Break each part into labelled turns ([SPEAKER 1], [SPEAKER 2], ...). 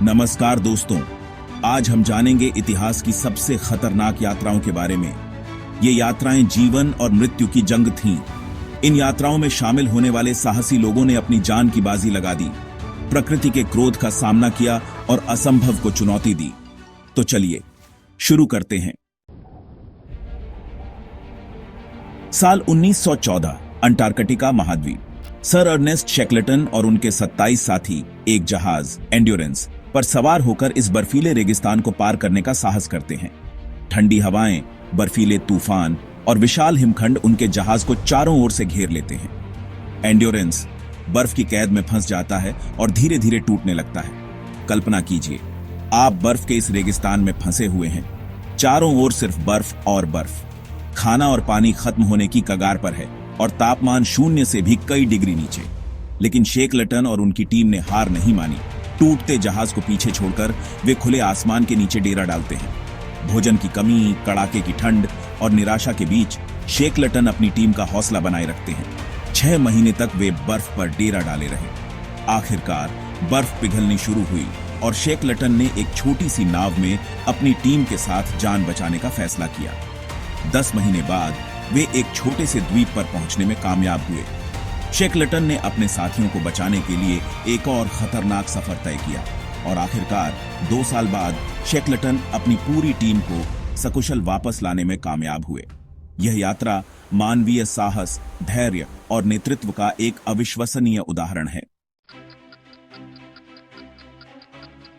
[SPEAKER 1] नमस्कार दोस्तों, आज हम जानेंगे इतिहास की सबसे खतरनाक यात्राओं के बारे में। ये यात्राएं जीवन और मृत्यु की जंग थीं। इन यात्राओं में शामिल होने वाले साहसी लोगों ने अपनी जान की बाजी लगा दी, प्रकृति के क्रोध का सामना किया और असंभव को चुनौती दी। तो चलिए शुरू करते हैं। साल 1914, अंटार्कटिका महाद्वीप। सर अर्नेस्ट शेकलटन और उनके 27 साथी एक जहाज एंड्योरेंस पर सवार होकर इस बर्फीले रेगिस्तान को पार करने का साहस करते हैं। ठंडी हवाएं, बर्फीले तूफान और विशाल हिमखंड उनके जहाज को चारों ओर से घेर लेते हैं। एंड्योरेंस बर्फ की कैद में फंस जाता है और धीरे धीरे टूटने लगता है। कल्पना कीजिए, आप बर्फ के इस रेगिस्तान में फंसे हुए हैं। चारों ओर सिर्फ बर्फ और बर्फ। खाना और पानी खत्म होने की कगार पर है और तापमान 0 से भी कई डिग्री नीचे। लेकिन शेकलटन और उनकी टीम ने हार नहीं मानी। टूटते जहाज को पीछे छोड़कर वे खुले आसमान के नीचे डेरा डालते हैं। भोजन की कमी, कड़ाके की ठंड और निराशा के बीच शेकलटन अपनी टीम का हौसला बनाए रखते हैं। 6 महीने तक वे बर्फ पर डेरा डाले रहे। आखिरकार बर्फ पिघलनी शुरू हुई और शेकलटन ने एक छोटी सी नाव में अपनी टीम के साथ जान बचाने का फैसला किया। 10 महीने बाद वे एक छोटे से द्वीप पर पहुंचने में कामयाब हुए। शेकलटन ने अपने साथियों को बचाने के लिए एक और खतरनाक सफर तय किया और आखिरकार 2 साल बाद शेकलटन अपनी पूरी टीम को सकुशल वापस लाने में कामयाब हुए। यह यात्रा मानवीय साहस, धैर्य और नेतृत्व का एक अविश्वसनीय उदाहरण है।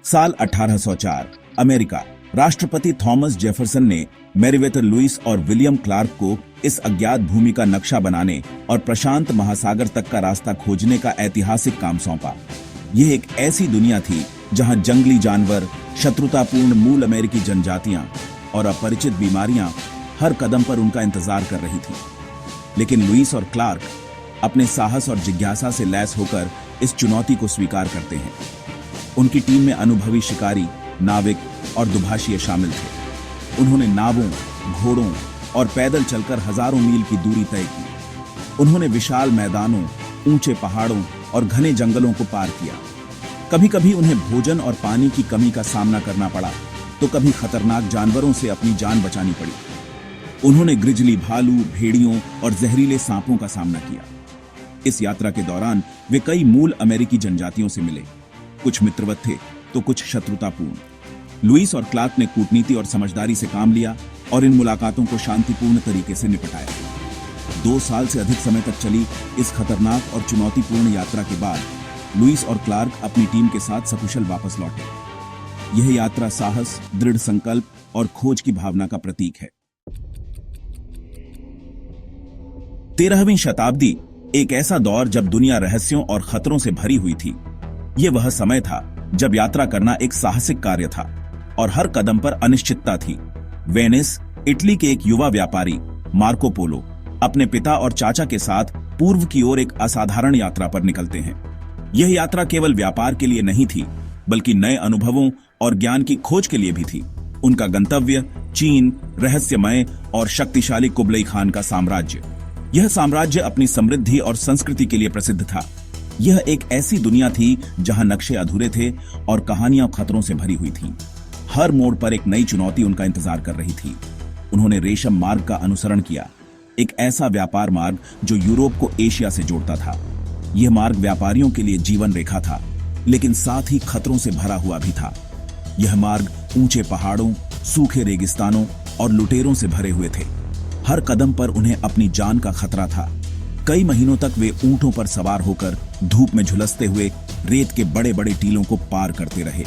[SPEAKER 1] साल 1804, अमेरिका। राष्ट्रपति थॉमस जेफरसन ने मेरिवेथर लुईस और विलियम क्लार्क को इस अज्ञात भूमि का नक्शा बनाने और प्रशांत महासागर तक का रास्ता खोजने का ऐतिहासिक काम सौंपा। यह एक ऐसी दुनिया थी जहां जंगली जानवर, शत्रुतापूर्ण मूल अमेरिकी जनजातियां और अपरिचित बीमारियां हर कदम पर उनका इंतजार कर रही थी। लेकिन लुईस और क्लार्क अपने साहस और जिज्ञासा से लैस होकर इस चुनौती को स्वीकार करते हैं। उनकी टीम में अनुभवी शिकारी, नाविक और दुभाषिए शामिल थे। उन्होंने नावों, घोड़ों और पैदल चलकर हजारों मील की दूरी तय की। उन्होंने विशाल मैदानों, ऊंचे पहाड़ों और घने जंगलों को पार किया। कभी कभी उन्हें भोजन और पानी की कमी का सामना करना पड़ा, तो कभी खतरनाक जानवरों से अपनी जान बचानी पड़ी। उन्होंने ग्रिजली भालू, भेड़ियों और जहरीले सांपों का सामना किया। इस यात्रा के दौरान वे कई मूल अमेरिकी जनजातियों से मिले। कुछ मित्रवत थे तो कुछ शत्रुतापूर्ण। लुईस और क्लार्क ने कूटनीति और समझदारी से काम लिया और इन मुलाकातों को शांतिपूर्ण तरीके से निपटाया। 2 साल से अधिक समय तक चली इस खतरनाक और चुनौतीपूर्ण यात्रा के बाद लुईस और क्लार्क अपनी टीम के साथ सकुशल वापस लौटे। यह यात्रा साहस, दृढ़ संकल्प और खोज की भावना का प्रतीक है। 13वीं शताब्दी एक ऐसा दौर जब दुनिया रहस्यों और खतरों से भरी हुई थी। यह वह समय था जब यात्रा करना एक साहसिक कार्य था और हर कदम पर अनिश्चितता थी। वेनिस, इटली के एक युवा व्यापारी मार्को पोलो अपने पिता और चाचा के साथ पूर्व की ओर एक असाधारण यात्रा पर निकलते हैं। यह यात्रा केवल व्यापार के लिए नहीं थी, बल्कि नए अनुभवों और ज्ञान की खोज के लिए भी थी। उनका गंतव्य चीन, रहस्यमय और शक्तिशाली कुबलई खान का साम्राज्य। यह साम्राज्य अपनी समृद्धि और संस्कृति के लिए प्रसिद्ध था। यह एक ऐसी दुनिया थी जहां नक्शे अधूरे थे और कहानियां खतरों से भरी हुई थीं। हर मोड़ पर एक नई चुनौती उनका इंतजार कर रही थी। उन्होंने रेशम मार्ग का अनुसरण किया, एक ऐसा व्यापार मार्ग जो यूरोप को एशिया से जोड़ता था। यह मार्ग व्यापारियों के लिए जीवन रेखा था, लेकिन साथ ही खतरों से भरा हुआ भी था। यह मार्ग ऊंचे पहाड़ों, सूखे रेगिस्तानों और लुटेरों से भरे हुए थे। हर कदम पर उन्हें अपनी जान का खतरा था। कई महीनों तक वे ऊंटों पर सवार होकर धूप में झुलसते हुए रेत के बड़े बड़े टीलों को पार करते रहे।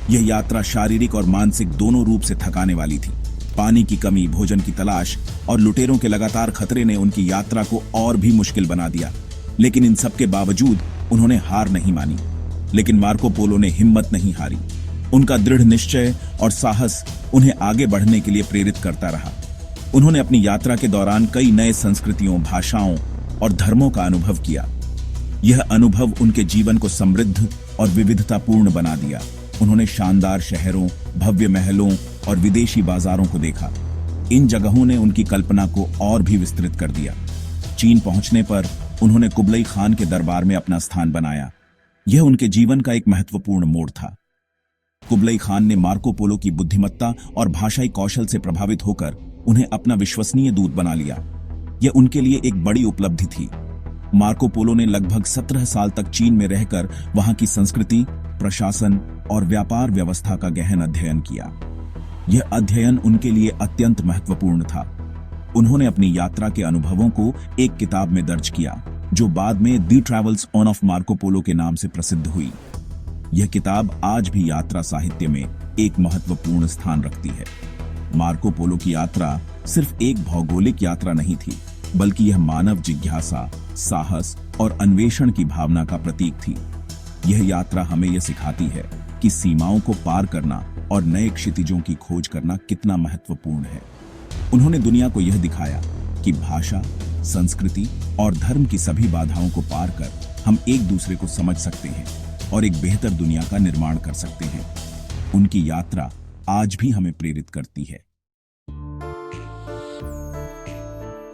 [SPEAKER 1] यह यात्रा शारीरिक और मानसिक दोनों रूप से थकाने वाली थी। पानी की कमी, भोजन की तलाश और लुटेरों के लगातार खतरे ने उनकी यात्रा को और भी मुश्किल बना दिया। लेकिन इन सब के बावजूद उन्होंने हार नहीं मानी। लेकिन मार्को पोलो ने हिम्मत नहीं हारी। उनका दृढ़ निश्चय और साहस उन्हें आगे बढ़ने के लिए प्रेरित करता रहा। उन्होंने अपनी यात्रा के दौरान कई नए संस्कृतियों, भाषाओं और धर्मों का अनुभव किया। यह अनुभव उनके जीवन को समृद्ध और विविधतापूर्ण बना दिया। उन्होंने शानदार शहरों, भव्य महलों और विदेशी बाजारों को देखा। इन जगहों ने उनकी कल्पना को और भी विस्तृत कर दिया। चीन पहुंचने पर उन्होंने कुबलई खान के दरबार में अपना स्थान बनाया। यह उनके जीवन का एक महत्वपूर्ण मोड़ था। कुबलई खान ने मार्को पोलो की बुद्धिमत्ता और भाषाई कौशल से प्रभावित होकर उन्हें अपना विश्वसनीय दूत बना लिया। यह उनके लिए एक बड़ी उपलब्धि थी। मार्को पोलो ने लगभग 17 साल तक चीन में रहकर वहां की संस्कृति, प्रशासन और व्यापार व्यवस्था का गहन अध्ययन किया। यह अध्ययन उनके लिए अत्यंत महत्वपूर्ण था। उन्होंने अपनी यात्रा के अनुभवों को एक किताब में दर्ज किया, जो बाद में the travels on of Marco Polo के नाम से प्रसिद्ध हुई। यह किताब आज भी यात्रा साहित्य में एक महत्वपूर्ण स्थान रखती है। मार्को पोलो की यात्रा सिर्फ एक भौगोलिक यात्रा नहीं थी, बल्कि यह मानव जिज्ञासा, साहस और अन्वेषण की भावना का प्रतीक थी। यह यात्रा हमें यह सिखाती है कि सीमाओं को पार करना और नए क्षितिजों की खोज करना कितना महत्वपूर्ण है। उन्होंने दुनिया को यह दिखाया कि भाषा, संस्कृति और धर्म की सभी बाधाओं को पार कर हम एक दूसरे को समझ सकते हैं और एक बेहतर दुनिया का निर्माण कर सकते हैं। उनकी यात्रा आज भी हमें प्रेरित करती है।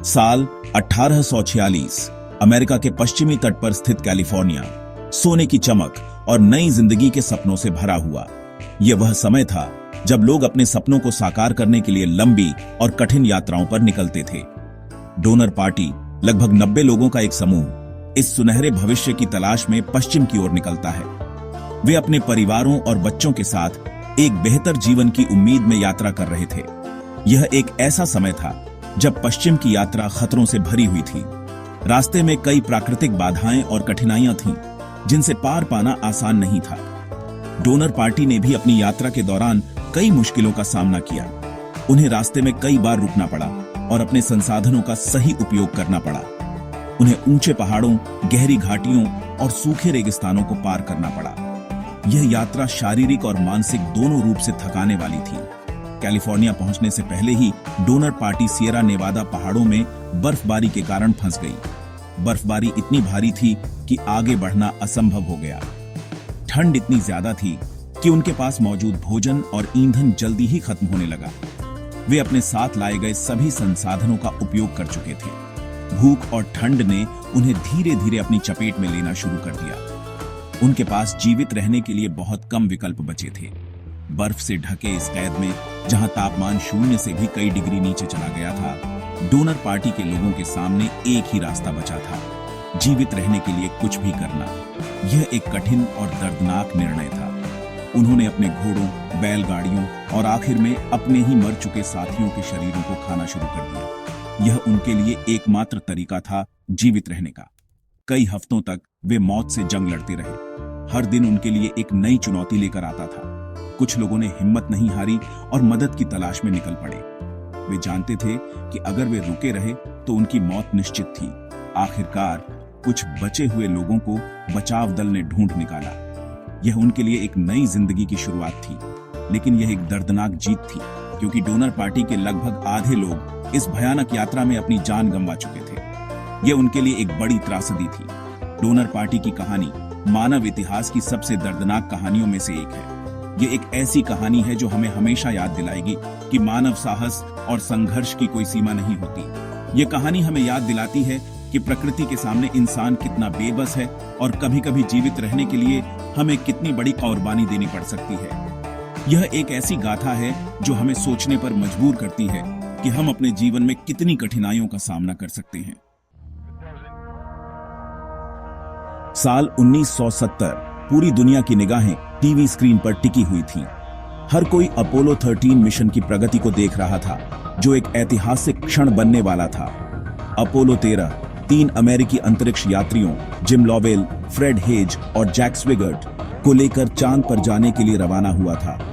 [SPEAKER 1] साल 1846 अमेरिका के पश्चिमी तट पर स्थित कैलिफोर्निया सोने की चमक और नई जिंदगी के सपनों से भरा हुआ। यह वह समय था जब लोग अपने सपनों को साकार करने के लिए लंबी और कठिन यात्राओं पर निकलते थे। डोनर पार्टी, लगभग 90 लोगों का एक समूह, इस सुनहरे भविष्य की तलाश में पश्चिम की ओर निकलता है। वे अपने परिवारों और बच्चों के साथ एक बेहतर जीवन की उम्मीद में यात्रा कर रहे थे। यह एक ऐसा समय था जब पश्चिम की यात्रा खतरों से भरी हुई थी। रास्ते में कई प्राकृतिक बाधाएं और कठिनाइयां थीं, जिनसे पार पाना आसान नहीं था। डोनर पार्टी ने भी अपनी यात्रा के दौरान कई मुश्किलों का सामना किया। उन्हें रास्ते में कई बार रुकना पड़ा और अपने संसाधनों का सही उपयोग करना पड़ा। उन्हें ऊंचे पहाड़ों, गहरी घाटियों और सूखे रेगिस्तानों को पार करना पड़ा। यह यात्रा शारीरिक और मानसिक दोनों रूप से थकाने वाली थी। कैलिफोर्निया पहुंचने से पहले ही डोनर पार्टी सियरा नेवादा पहाड़ों में बर्फबारी के कारण फंस गई। बर्फबारी इतनी भारी थी कि आगे बढ़ना असंभव हो गया। ठंड इतनी ज्यादा थी कि उनके पास मौजूद भोजन और ईंधन जल्दी ही खत्म होने लगा। वे अपने साथ लाए गए सभी संसाधनों का उपयोग कर चुके थे। भूख और ठंड ने उन्हें धीरे धीरे अपनी चपेट में लेना शुरू कर दिया। उनके पास जीवित रहने के लिए बहुत कम विकल्प बचे थे। बर्फ से ढके इस कैद में, जहां तापमान 0 से भी कई डिग्री नीचे चला गया था, डोनर पार्टी के लोगों के सामने एक ही रास्ता बचा था, जीवित रहने के लिए कुछ भी करना। यह एक कठिन और दर्दनाक निर्णय था। उन्होंने अपने घोड़ों, बैलगाड़ियों और आखिर में अपने ही मर चुके साथियों के शरीरों को खाना शुरू कर दिया। यह उनके लिए एकमात्र तरीका था जीवित रहने का। कई हफ्तों तक वे मौत से जंग लड़ते रहे। हर दिन उनके लिए एक नई चुनौती लेकर आता था। कुछ लोगों ने हिम्मत नहीं हारी और मदद की तलाश में निकल पड़े। वे जानते थे कि अगर वे रुके रहे तो उनकी मौत निश्चित थी। आखिरकार कुछ बचे हुए लोगों को बचाव दल ने ढूंढ निकाला। यह उनके लिए एक नई जिंदगी की शुरुआत थी, लेकिन यह एक दर्दनाक जीत थी, क्योंकि डोनर पार्टी के लगभग आधे लोग इस भयानक यात्रा में अपनी जान गंवा चुके थे। यह उनके लिए एक बड़ी त्रासदी थी। डोनर पार्टी की कहानी मानव इतिहास की सबसे दर्दनाक कहानियों में से एक है। यह एक ऐसी कहानी है जो हमें हमेशा याद दिलाएगी कि मानव साहस और संघर्ष की कोई सीमा नहीं होती। यह कहानी हमें याद दिलाती है कि प्रकृति के सामने इंसान कितना बेबस है और कभी-कभी जीवित रहने के लिए हमें कितनी बड़ी कुर्बानी देनी पड़ सकती है। यह एक ऐसी गाथा है जो हमें सोचने पर मजबूर करती है कि हम अपने जीवन में कितनी कठिनाइयों का सामना कर सकते हैं। साल 1970 पूरी दुनिया की निगाहें टीवी स्क्रीन पर टिकी हुई थीं। हर कोई अपोलो 13 मिशन की प्रगति को देख रहा था, जो एक ऐतिहासिक क्षण बनने वाला था। अपोलो 13 3 अमेरिकी अंतरिक्ष यात्रियों जिम लोवेल, फ्रेड हेज और जैक स्विगर्ट को लेकर चांद पर जाने के लिए रवाना हुआ था।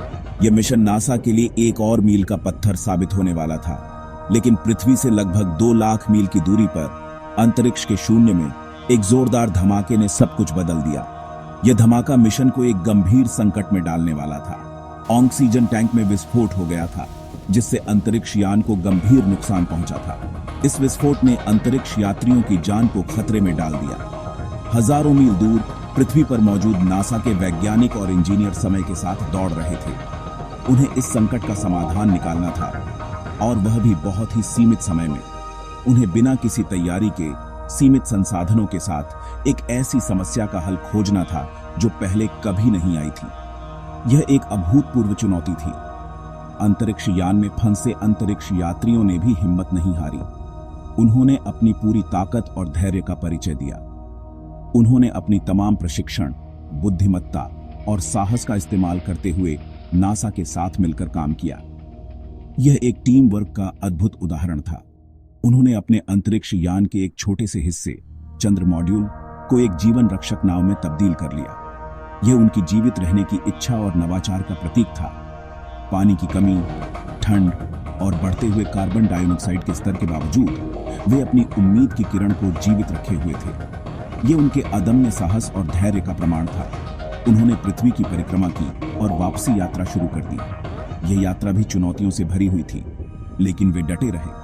[SPEAKER 1] यह मिशन नासा के लिए एक और मील का पत्थर साबित होने वाला था, लेकिन पृथ्वी से लगभग 2 लाख मील की दूरी पर अंतरिक्ष के शून्य में एक जोरदार धमाके ने सब कुछ बदल दिया। यह धमाका मिशन को एक गंभीर संकट में डालने वाला था। ऑक्सीजन टैंक में विस्फोट हो गया था, जिससे अंतरिक्ष यान को गंभीर नुकसान पहुंचा था। इस विस्फोट ने अंतरिक्ष यात्रियों की जान को खतरे में डाल दिया। हजारों मील दूर पृथ्वी पर मौजूद नासा के वैज्ञानिक और इंजीनियर समय के साथ दौड़ रहे थे। उन्हें इस संकट का समाधान निकालना था, और वह भी बहुत ही सीमित समय में। उन्हें बिना किसी तैयारी के सीमित संसाधनों के साथ एक ऐसी समस्या का हल खोजना था जो पहले कभी नहीं आई थी। यह एक अभूतपूर्व चुनौती थी। अंतरिक्ष यान में फंसे अंतरिक्ष यात्रियों ने भी हिम्मत नहीं हारी। उन्होंने अपनी पूरी ताकत और धैर्य का परिचय दिया। उन्होंने अपनी तमाम प्रशिक्षण, बुद्धिमत्ता और साहस का इस्तेमाल करते हुए नासा के साथ मिलकर काम किया। यह एक टीम वर्क का अद्भुत उदाहरण था। उन्होंने अपने अंतरिक्ष यान के एक छोटे से हिस्से, चंद्र मॉड्यूल, को एक जीवन रक्षक नाव में तब्दील कर लिया। यह उनकी जीवित रहने की इच्छा और नवाचार का प्रतीक था। पानी की कमी, ठंड और बढ़ते हुए कार्बन डाइऑक्साइड के स्तर के बावजूद वे अपनी उम्मीद की किरण को जीवित रखे हुए थे। यह उनके अदम्य साहस और धैर्य का प्रमाण था। उन्होंने पृथ्वी की परिक्रमा की और वापसी यात्रा शुरू कर दी। यह यात्रा भी चुनौतियों से भरी हुई थी, लेकिन वे डटे रहे।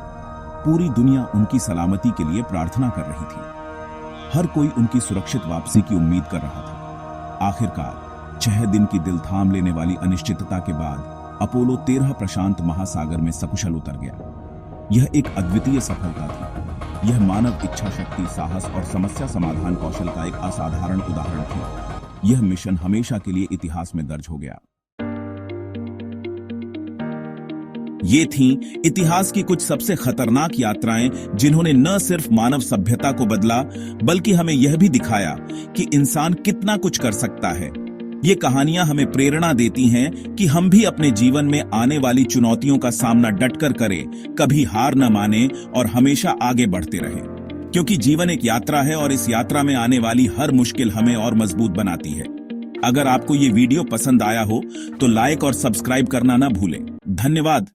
[SPEAKER 1] पूरी दुनिया उनकी सलामती के लिए प्रार्थना कर रही थी। हर कोई उनकी सुरक्षित वापसी की उम्मीद कर रहा था। आखिरकार 6 दिन की दिल थाम लेने वाली अनिश्चितता के बाद अपोलो 13 प्रशांत महासागर में सकुशल उतर गया। यह एक अद्वितीय सफलता थी। यह मानव इच्छा शक्ति, साहस और समस्या समाधान कौशल का एक असाधारण उदाहरण थी। यह मिशन हमेशा के लिए इतिहास में दर्ज हो गया। ये थीं इतिहास की कुछ सबसे खतरनाक यात्राएं, जिन्होंने न सिर्फ मानव सभ्यता को बदला, बल्कि हमें यह भी दिखाया कि इंसान कितना कुछ कर सकता है। ये कहानियां हमें प्रेरणा देती हैं कि हम भी अपने जीवन में आने वाली चुनौतियों का सामना डटकर करें, कभी हार न माने और हमेशा आगे बढ़ते रहें। क्योंकि जीवन एक यात्रा है और इस यात्रा में आने वाली हर मुश्किल हमें और मजबूत बनाती है। अगर आपको ये वीडियो पसंद आया हो तो लाइक और सब्सक्राइब करना ना भूलें। धन्यवाद।